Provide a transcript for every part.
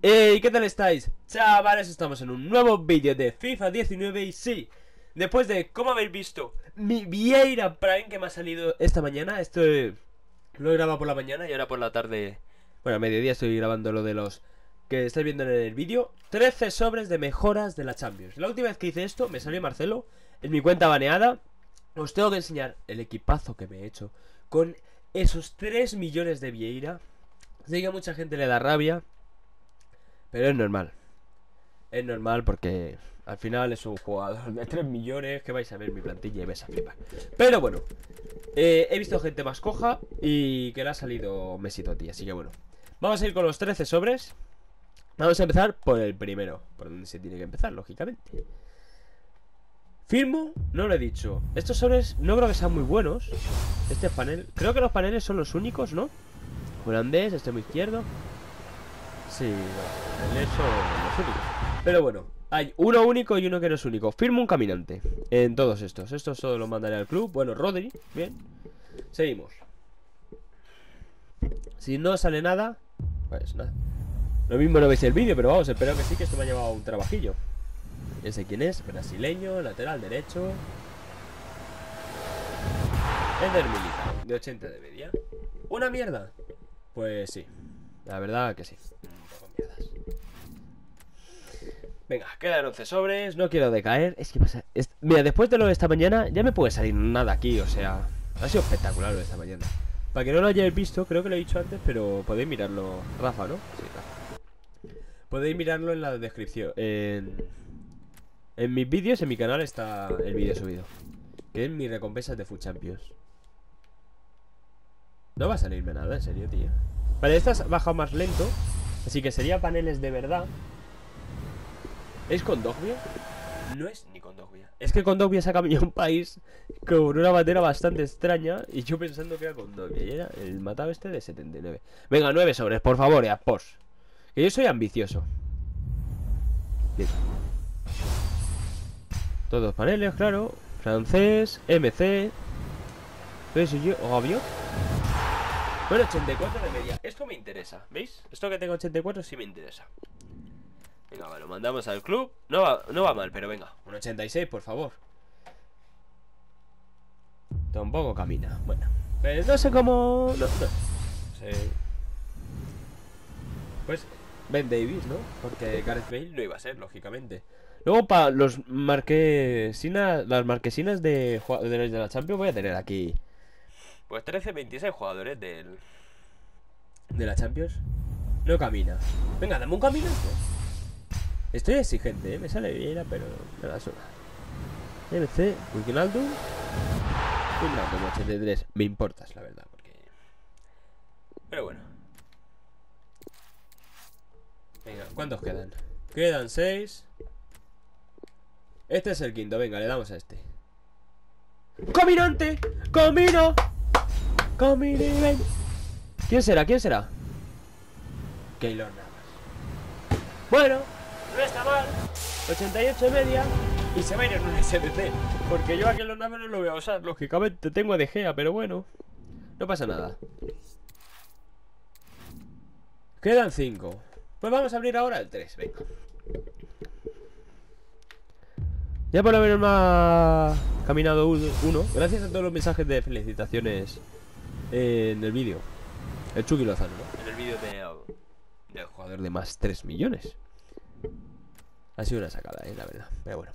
Hey, ¿qué tal estáis? Chavales, estamos en un nuevo vídeo de FIFA 19 y sí, después de, como habéis visto, mi Vieira Prime que me ha salido esta mañana. Esto lo he grabado por la mañana y ahora por la tarde, bueno, a mediodía estoy grabando lo de los que estáis viendo en el vídeo. 13 sobres de mejoras de la Champions. La última vez que hice esto me salió Marcelo en mi cuenta baneada. Os tengo que enseñar el equipazo que me he hecho con esos 3 millones de Vieira. Sé que a mucha gente le da rabia, pero es normal. Es normal porque al final es un jugador de 3 millones que vais a ver mi plantilla y vais a flipar. Pero bueno, he visto gente más coja y que le ha salido Messi Totti. Así que bueno, vamos a ir con los 13 sobres. Vamos a empezar por el primero, por donde se tiene que empezar, lógicamente. Firmo, no lo he dicho. Estos sobres no creo que sean muy buenos. Este panel, creo que los paneles son los únicos, ¿no? Holandés, extremo izquierdo. Sí, no, paneles son los únicos. Pero bueno, hay uno único y uno que no es único. Firmo un caminante en todos estos. Estos solo los mandaré al club. Bueno, Rodri, bien. Seguimos. Si no sale nada, pues nada. Lo mismo no veis el vídeo, pero vamos, espero que sí, que esto me ha llevado un trabajillo. Ese quién es, brasileño, lateral derecho. Eder Militao, de 80 de media. ¿Una mierda? Pues sí, la verdad que sí. Un poco mierdas. Venga, quedan 11 sobres, no quiero decaer. Es que pasa... Mira, después de lo de esta mañana ya me puede salir nada aquí, o sea... Ha sido espectacular lo de esta mañana. Para que no lo hayáis visto, creo que lo he dicho antes, pero podéis mirarlo. Rafa, ¿no? Sí, Rafa. Podéis mirarlo en la descripción. En mis vídeos, en mi canal está el vídeo subido, que es mis recompensas de Food Champions. No va a salirme nada, en serio, tío. Vale, esta ha bajado más lento, así que sería paneles de verdad. ¿Es Kondogbia? No es ni Kondogbia. Es que Kondogbia se ha cambiado un país con una bandera bastante extraña y yo pensando que era Kondogbia. Y era el matado este de 79. Venga, 9 sobres, por favor, Pos. Que yo soy ambicioso. Bien. Todos paneles, claro. Francés, MC. PSG, Gaviot. Bueno, 84 de media. Esto me interesa, ¿veis? Esto que tengo 84 sí me interesa. Venga, bueno, mandamos al club. No va mal, pero venga. Un 86, por favor. Tampoco camina. Bueno, pues no sé cómo... No sé. Pues Ben Davis, ¿no? Porque Gareth Bale no iba a ser, lógicamente. Luego para los marquesinas, las marquesinas de jugadores de la Champions voy a tener aquí pues 13, 26 jugadores de la Champions. No camina. Venga, dame un caminante. Estoy exigente, ¿eh? Me sale bien, pero me la suena. MC, Wijnaldum. Wijnaldum 83. Me importas, la verdad, porque... Pero bueno. Venga, ¿cuántos quedan? Quedan 6. Este es el quinto, venga, le damos a este. ¡Caminante! ¡Camino! ¡Camine! ¿Quién será? ¿Quién será? Keylor Navas. Bueno, no está mal. 88 y media. Y se va a ir en un SBC. Porque yo a Keylor Navas no lo voy a usar. Lógicamente tengo a De Gea, pero bueno, no pasa nada. Quedan 5. Pues vamos a abrir ahora el 3, venga. Ya por lo menos me ha caminado uno. Gracias a todos los mensajes de felicitaciones en el vídeo. El Chucky Lozano, ¿no? En el vídeo del jugador de más 3 millones. Ha sido una sacada, la verdad. Pero bueno,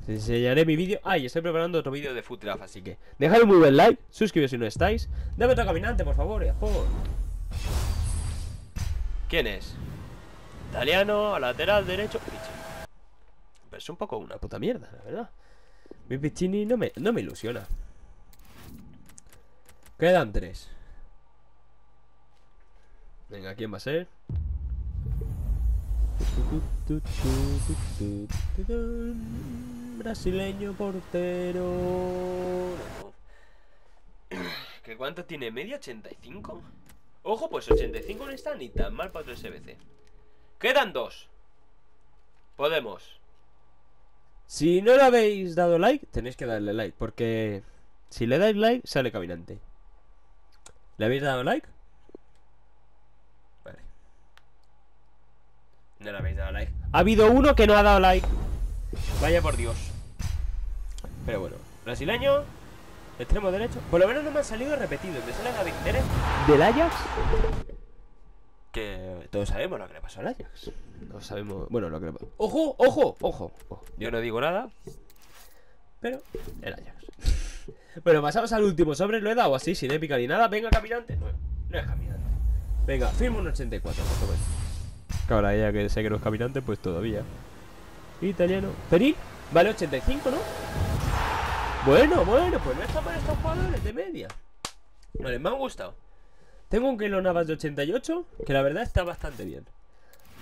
te enseñaré mi vídeo. Y estoy preparando otro vídeo de Foot Draft, así que dejad un muy buen like, suscribiros si no estáis. Dame otro caminante, por favor, por... ¿Quién es? Italiano, lateral derecho. Pero es un poco una puta mierda, la verdad. Mi Piccini no me ilusiona. Quedan 3. Venga, ¿quién va a ser? Brasileño portero. ¿Qué cuánto tiene? ¿Media? ¿85? Ojo, pues 85 no está ni tan mal para otro SBC. Quedan 2. Podemos. Si no le habéis dado like, tenéis que darle like, porque si le dais like, sale caminante. ¿Le habéis dado like? Vale. No le habéis dado like. Ha habido uno que no ha dado like. Vaya por Dios. Pero bueno, brasileño, extremo derecho. Por lo menos no me han salido repetidos. Me sale David Pérez del Ajax. Que todos sabemos lo que le pasó al Ajax. Todos sabemos, bueno, lo que le pasó. ¡Ojo, ojo, ojo! Yo no digo nada, pero el Ajax. Bueno, pasamos al último sobre. Lo he dado así, sin épica ni nada. Venga, caminante. No es caminante. Venga, firmo un 84, por lo menos. Que ahora ya que sé que no es caminante, pues todavía. Italiano. Perín, vale 85, ¿no? Bueno, pues no está mal estos jugadores de media. Vale, me han gustado. Tengo un Keylor Navas de 88, que la verdad está bastante bien.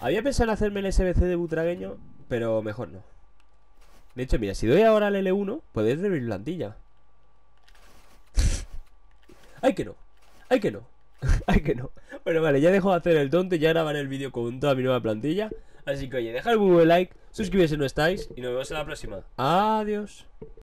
Había pensado en hacerme el SBC de butragueño, pero mejor no. De hecho, mira, si doy ahora al L1, podéis revivir plantilla. ¡Ay que no! ¡Ay que no! ¡Ay que no! Bueno, vale, ya dejo de hacer el tonto y ya grabaré el vídeo con toda mi nueva plantilla. Así que oye, dejad un buen like, suscribiros si no estáis y nos vemos en la próxima. Adiós.